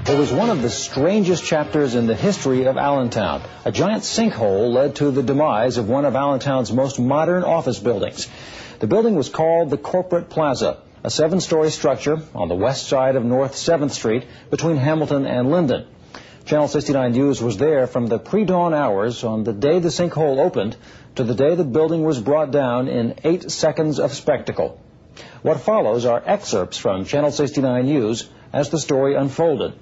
It was one of the strangest chapters in the history of Allentown. A giant sinkhole led to the demise of one of Allentown's most modern office buildings. The building was called the Corporate Plaza, a 7-story structure on the west side of North 7th Street between Hamilton and Linden. Channel 69 News was there from the pre-dawn hours on the day the sinkhole opened to the day the building was brought down in 8 seconds of spectacle. What follows are excerpts from Channel 69 News as the story unfolded.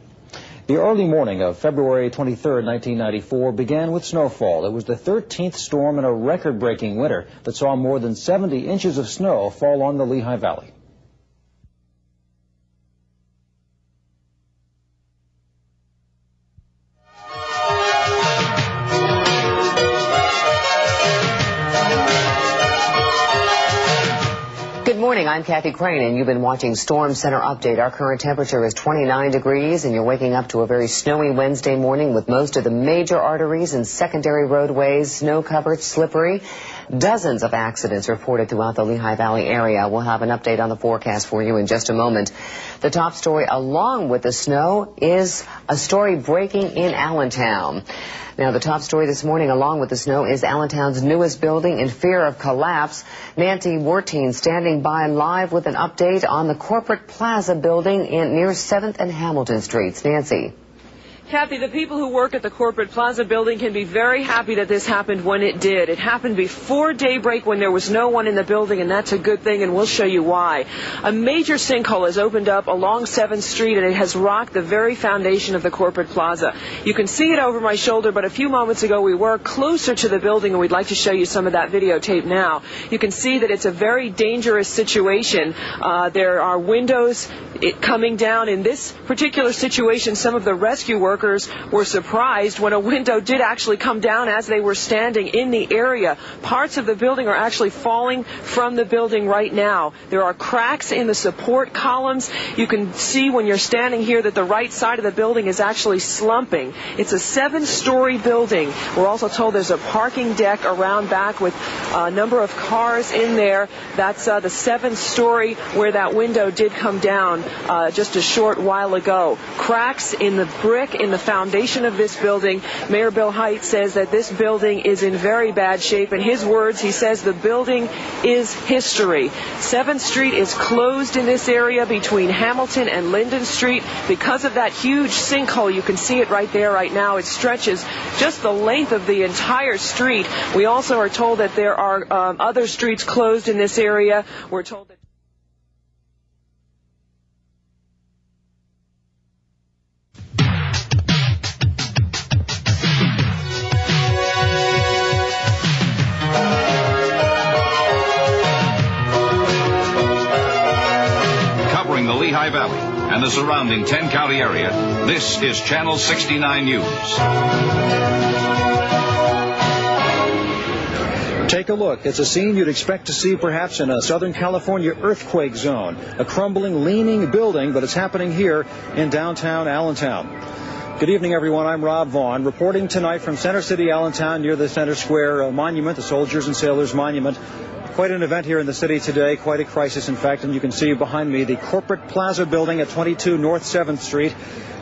The early morning of February 23, 1994 began with snowfall. It was the 13th storm in a record-breaking winter that saw more than 70 inches of snow fall on the Lehigh Valley. Good morning, I'm Kathy Craine, and you've been watching Storm Center Update. Our current temperature is 29 degrees, and you're waking up to a very snowy Wednesday morning with most of the major arteries and secondary roadways snow-covered, slippery. Dozens of accidents reported throughout the Lehigh Valley area. We'll have an update on the forecast for you in just a moment. The top story, along with the snow, is a story breaking in Allentown. Now, the top story this morning, along with the snow, is Allentown's newest building in fear of collapse. Nancy Werteen standing by live with an update on the Corporate Plaza building near 7th and Hamilton Streets. Nancy. Kathy, the people who work at the Corporate Plaza building can be very happy that this happened when it did. It happened before daybreak when there was no one in the building, and that's a good thing, and we'll show you why. A major sinkhole has opened up along 7th Street, and it has rocked the very foundation of the Corporate Plaza. You can see it over my shoulder, but a few moments ago we were closer to the building, and we'd like to show you some of that videotape now. You can see that it's a very dangerous situation. There are windows coming down. In this particular situation, some of the rescue workers were surprised when a window did actually come down as they were standing in the area. Parts of the building are actually falling from the building right now. There are cracks in the support columns. You can see when you're standing here that the right side of the building is actually slumping. It's a 7-story building. We're also told there's a parking deck around back with a number of cars in there. That's the 7th story where that window did come down just a short while ago. Cracks in the brick in the foundation of this building. Mayor Bill Hite says that this building is in very bad shape. In his words, he says the building is history. 7th Street is closed in this area between Hamilton and Linden Street because of that huge sinkhole. You can see it right there right now. It stretches just the length of the entire street. We also are told that there are other streets closed in this area. We're told that the Lehigh Valley and the surrounding 10-county area, this is Channel 69 News. Take a look. It's a scene you'd expect to see perhaps in a Southern California earthquake zone. A crumbling, leaning building, but it's happening here in downtown Allentown. Good evening, everyone. I'm Rob Vaughn, reporting tonight from Center City, Allentown, near the Center Square Monument, the Soldiers and Sailors Monument. Quite an event here in the city today, quite a crisis, in fact, and you can see behind me the Corporate Plaza building at 22 North 7th Street,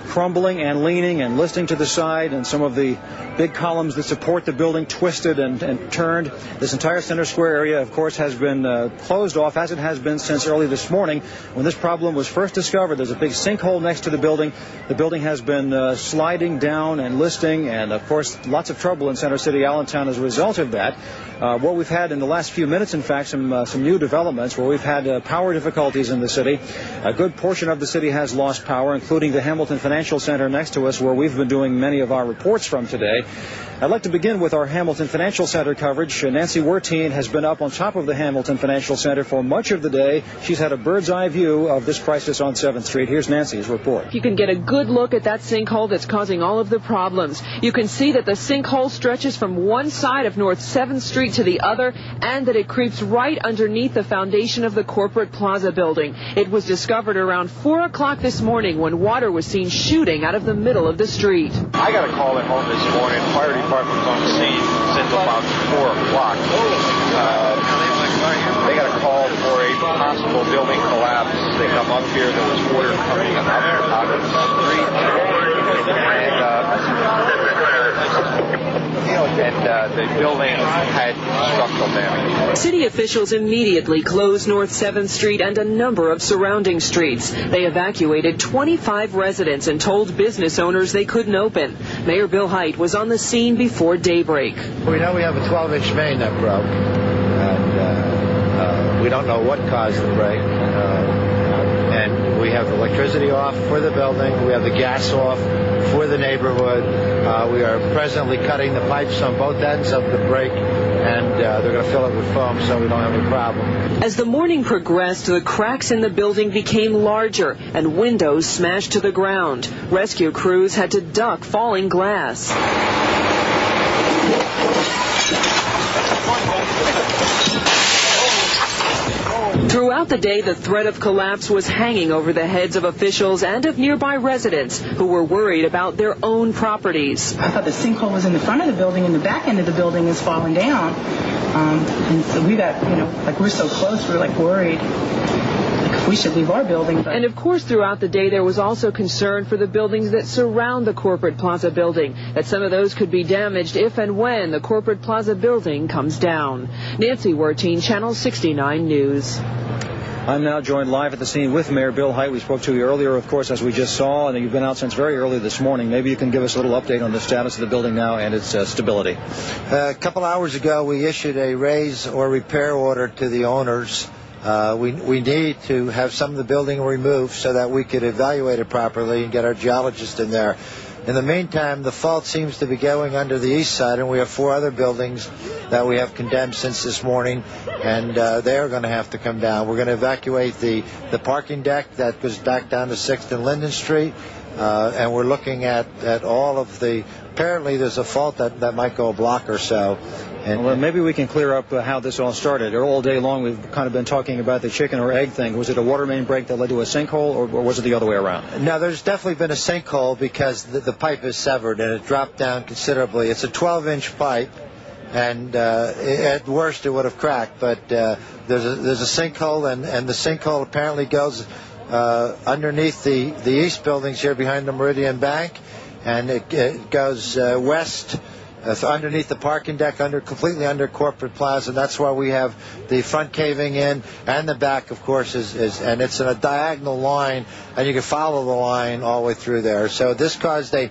crumbling and leaning and listing to the side, and some of the big columns that support the building twisted and turned. This entire Center Square area, of course, has been closed off, as it has been since early this morning when this problem was first discovered. There's a big sinkhole next to the building. The building has been sliding down and listing, and, of course, lots of trouble in Center City, Allentown as a result of that. What we've had in the last few minutes, in fact, some new developments where we've had power difficulties in the city. A good portion of the city has lost power, including the Hamilton Financial Center next to us, where we've been doing many of our reports from today. I'd like to begin with our Hamilton Financial Center coverage. Nancy Werteen has been up on top of the Hamilton Financial Center for much of the day. She's had a bird's-eye view of this crisis on 7th Street. Here's Nancy's report. You can get a good look at that sinkhole that's causing all of the problems. You can see that the sinkhole stretches from one side of North 7th Street to the other, and that it creeps right underneath the foundation of the Corporate Plaza building. It was discovered around 4 o'clock this morning when water was seen shooting out of the middle of the street. I got a call at home this morning. Fire department was on the scene since about 4 o'clock. They got a call for a possible building collapse. They come up here. There was water coming out of the street. and the building had structural damage. City officials immediately closed North 7th Street and a number of surrounding streets. They evacuated 25 residents and told business owners they couldn't open. Mayor Bill Hite was on the scene before daybreak. We know we have a 12-inch main that broke, and we don't know what caused the break. And we have the electricity off for the building. We have the gas off for the neighborhood. We are presently cutting the pipes on both ends of the break, and they're going to fill it with foam so we don't have any problem. As the morning progressed, the cracks in the building became larger and windows smashed to the ground. Rescue crews had to duck falling glass. Throughout the day, the threat of collapse was hanging over the heads of officials and of nearby residents who were worried about their own properties. I thought the sinkhole was in the front of the building and the back end of the building is falling down. And so we got, like we're so close, we're like worried. Like we should leave our building. But... And of course, throughout the day, there was also concern for the buildings that surround the Corporate Plaza building, that some of those could be damaged if and when the Corporate Plaza building comes down. Nancy Werteen, Channel 69 News. I'm now joined live at the scene with Mayor Bill Hite. We spoke to you earlier, of course, as we just saw, and you've been out since very early this morning. Maybe you can give us a little update on the status of the building now and its stability. A couple hours ago, we issued a raise or repair order to the owners. We need to have some of the building removed so that we could evaluate it properly and get our geologist in there. In the meantime, the fault seems to be going under the east side, and we have 4 other buildings that we have condemned since this morning, and they are going to have to come down. We're going to evacuate the parking deck that goes back down to 6th and Linden Street, and we're looking at all of the... Apparently there's a fault that might go a block or so. And well, maybe we can clear up how this all started. All day long we've kind of been talking about the chicken or egg thing. Was it a water main break that led to a sinkhole, or was it the other way around? No, there's definitely been a sinkhole because the pipe is severed and it dropped down considerably. It's a 12-inch pipe, and at worst it would have cracked, but there's a sinkhole, and the sinkhole apparently goes underneath the east buildings here behind the Meridian Bank, and it goes west underneath the parking deck, completely under Corporate Plaza. And that's why we have the front caving in, and the back, of course, and it's in a diagonal line, and you can follow the line all the way through there. So this caused a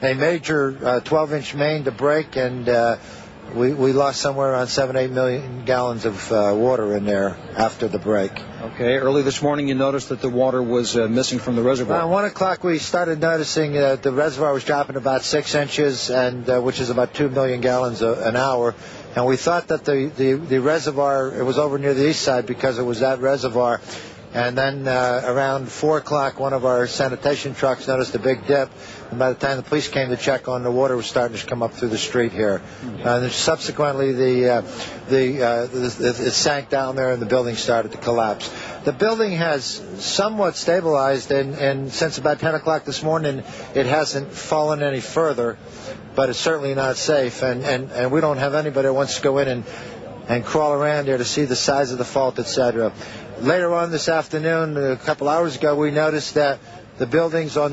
major 12-inch main to break, and we lost somewhere around 7-8 million gallons of water in there after the break. Okay. Early this morning, you noticed that the water was missing from the reservoir. Around 1 o'clock, we started noticing that the reservoir was dropping about 6 inches, and which is about 2 million gallons an hour. And we thought that the reservoir, it was over near the east side because it was that reservoir. And then around 4 o'clock, one of our sanitation trucks noticed a big dip. And by the time the police came to check on, the water was starting to come up through the street here. And subsequently, it sank down there, and the building started to collapse. The building has somewhat stabilized, and since about 10 o'clock this morning, it hasn't fallen any further. But it's certainly not safe, and we don't have anybody that wants to go in and crawl around there to see the size of the fault, etc. Later on this afternoon, a couple hours ago, we noticed that the buildings on